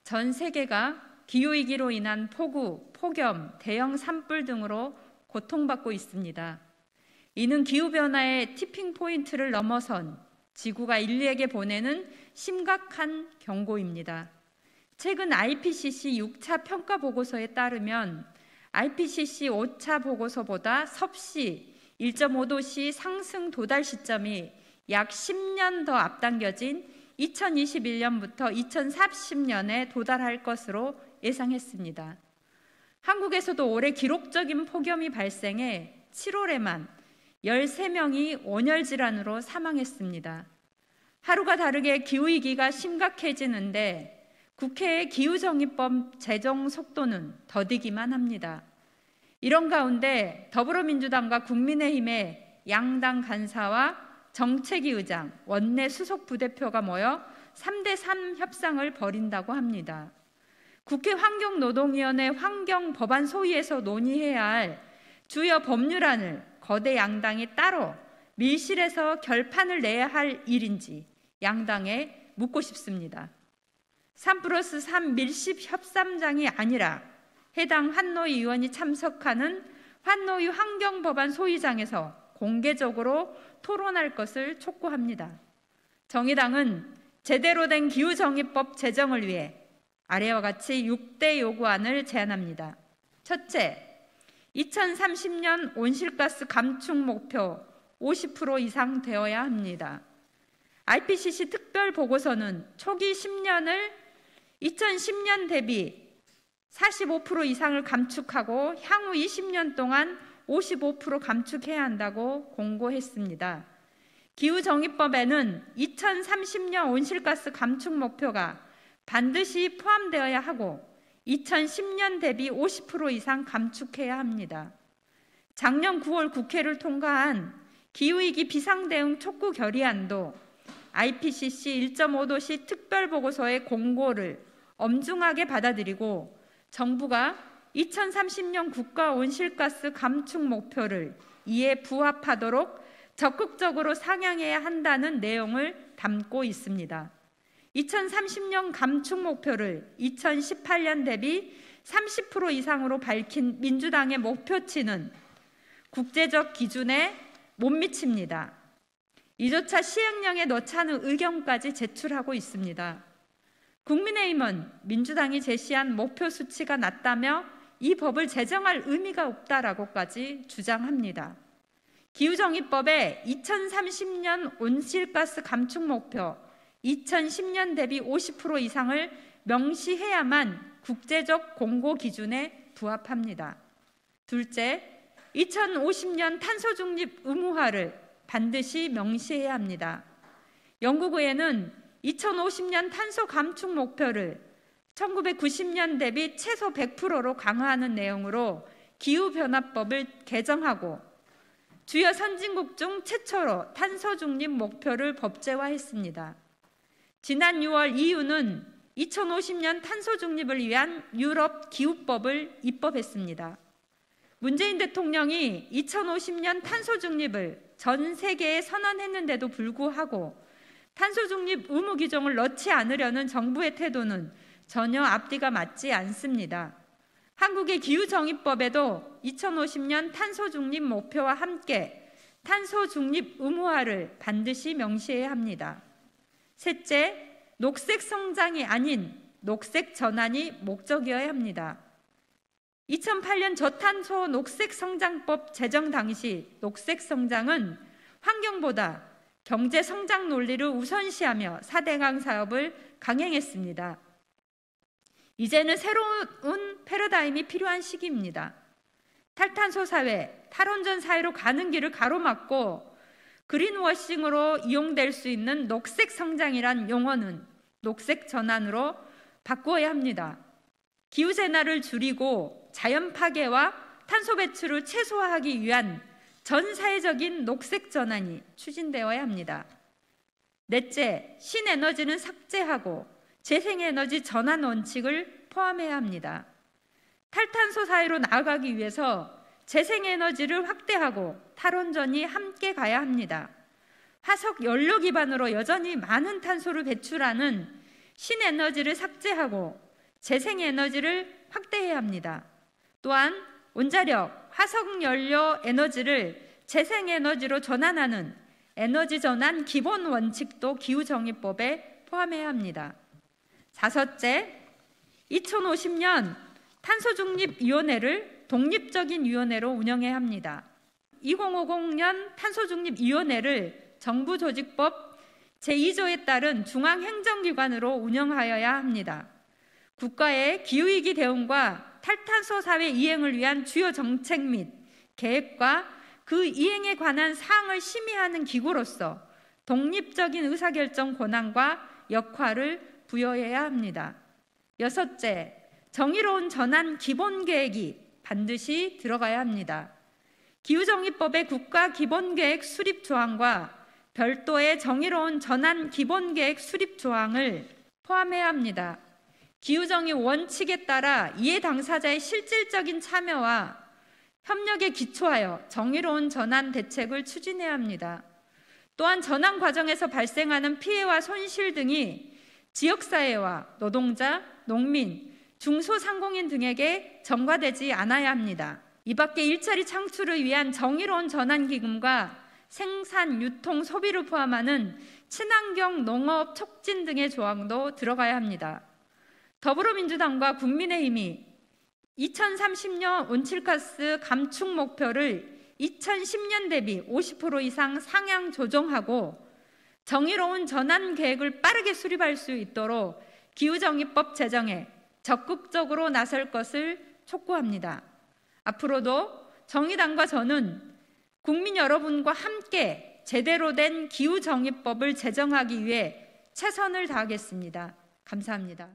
전 세계가 기후위기로 인한 폭우, 폭염, 대형 산불 등으로 고통받고 있습니다. 이는 기후변화의 티핑 포인트를 넘어선 지구가 인류에게 보내는 심각한 경고입니다. 최근 IPCC 6차 평가 보고서에 따르면 IPCC 5차 보고서보다 섭씨 1.5도씨 상승 도달 시점이 약 10년 더 앞당겨진 2021년부터 2040년에 도달할 것으로 예상했습니다. 한국에서도 올해 기록적인 폭염이 발생해 7월에만 13명이 온열 질환으로 사망했습니다. 하루가 다르게 기후위기가 심각해지는데 국회의 기후정의법 제정 속도는 더디기만 합니다. 이런 가운데 더불어민주당과 국민의힘의 양당 간사와 정책위 의장, 원내 수석 부대표가 모여 3대3 협상을 벌인다고 합니다. 국회 환경노동위원회 환경법안 소위에서 논의해야 할 주요 법률안을 거대 양당이 따로 밀실에서 결판을 내야 할 일인지 양당에 묻고 싶습니다. 3+3 밀실 협상장이 아니라 해당 환노위 의원이 참석하는 환노위 환경법안 소위장에서 공개적으로 토론할 것을 촉구합니다. 정의당은 제대로 된 기후정의법 제정을 위해 아래와 같이 6대 요구안을 제안합니다. 첫째, 2030년 온실가스 감축 목표 50% 이상 되어야 합니다. IPCC 특별 보고서는 초기 10년을 2010년 대비 45% 이상을 감축하고 향후 20년 동안 55% 감축해야 한다고 공고했습니다. 기후정의법에는 2030년 온실가스 감축 목표가 반드시 포함되어야 하고 2010년 대비 50% 이상 감축해야 합니다. 작년 9월 국회를 통과한 기후위기 비상대응 촉구 결의안도 IPCC 1.5도씨 특별보고서의 공고를 엄중하게 받아들이고 정부가 2030년 국가 온실가스 감축 목표를 이에 부합하도록 적극적으로 상향해야 한다는 내용을 담고 있습니다. 2030년 감축 목표를 2018년 대비 30% 이상으로 밝힌 민주당의 목표치는 국제적 기준에 못 미칩니다. 이조차 시행령에 넣자는 의견까지 제출하고 있습니다. 국민의힘은 민주당이 제시한 목표 수치가 낮다며 이 법을 제정할 의미가 없다라고까지 주장합니다. 기후정의법에 2030년 온실가스 감축 목표 2010년 대비 50% 이상을 명시해야만 국제적 공고 기준에 부합합니다. 둘째, 2050년 탄소 중립 의무화를 반드시 명시해야 합니다. 영국의회는 2050년 탄소 감축 목표를 1990년 대비 최소 100%로 강화하는 내용으로 기후변화법을 개정하고 주요 선진국 중 최초로 탄소 중립 목표를 법제화했습니다. 지난 6월 EU는 2050년 탄소 중립을 위한 유럽 기후법을 입법했습니다. 문재인 대통령이 2050년 탄소 중립을 전 세계에 선언했는데도 불구하고 탄소 중립 의무 규정을 넣지 않으려는 정부의 태도는 전혀 앞뒤가 맞지 않습니다. 한국의 기후정의법에도 2050년 탄소 중립 목표와 함께 탄소 중립 의무화를 반드시 명시해야 합니다. 셋째, 녹색 성장이 아닌 녹색 전환이 목적이어야 합니다. 2008년 저탄소 녹색 성장법 제정 당시 녹색 성장은 환경보다 경제 성장 논리를 우선시하며 4대강 사업을 강행했습니다. 이제는 새로운 패러다임이 필요한 시기입니다. 탈탄소 사회, 탈원전 사회로 가는 길을 가로막고 그린워싱으로 이용될 수 있는 녹색 성장이란 용어는 녹색 전환으로 바꾸어야 합니다. 기후재난을 줄이고 자연 파괴와 탄소 배출을 최소화하기 위한 전 사회적인 녹색 전환이 추진되어야 합니다. 넷째, 신에너지는 삭제하고 재생에너지 전환 원칙을 포함해야 합니다. 탈탄소 사회로 나아가기 위해서 재생에너지를 확대하고 탈원전이 함께 가야 합니다. 화석 연료 기반으로 여전히 많은 탄소를 배출하는 신에너지를 삭제하고 재생에너지를 확대해야 합니다. 또한 원자력, 화석연료 에너지를 재생에너지로 전환하는 에너지 전환 기본 원칙도 기후정의법에 포함해야 합니다. 다섯째, 2050년 탄소중립위원회를 독립적인 위원회로 운영해야 합니다. 2050년 탄소중립위원회를 정부조직법 제2조에 따른 중앙행정기관으로 운영하여야 합니다. 국가의 기후위기 대응과 탈탄소 사회 이행을 위한 주요 정책 및 계획과 그 이행에 관한 사항을 심의하는 기구로서 독립적인 의사결정 권한과 역할을 부여해야 합니다. 여섯째, 정의로운 전환 기본계획이 반드시 들어가야 합니다. 기후정의법의 국가기본계획 수립 조항과 별도의 정의로운 전환 기본계획 수립 조항을 포함해야 합니다. 기후정의 원칙에 따라 이해 당사자의 실질적인 참여와 협력에 기초하여 정의로운 전환 대책을 추진해야 합니다. 또한 전환 과정에서 발생하는 피해와 손실 등이 지역사회와 노동자, 농민, 중소상공인 등에게 전가되지 않아야 합니다. 이 밖에 일자리 창출을 위한 정의로운 전환기금과 생산, 유통, 소비를 포함하는 친환경 농업 촉진 등의 조항도 들어가야 합니다. 더불어민주당과 국민의힘이 2030년 온실가스 감축 목표를 2010년 대비 50% 이상 상향 조정하고 정의로운 전환 계획을 빠르게 수립할 수 있도록 기후정의법 제정에 적극적으로 나설 것을 촉구합니다. 앞으로도 정의당과 저는 국민 여러분과 함께 제대로 된 기후정의법을 제정하기 위해 최선을 다하겠습니다. 감사합니다.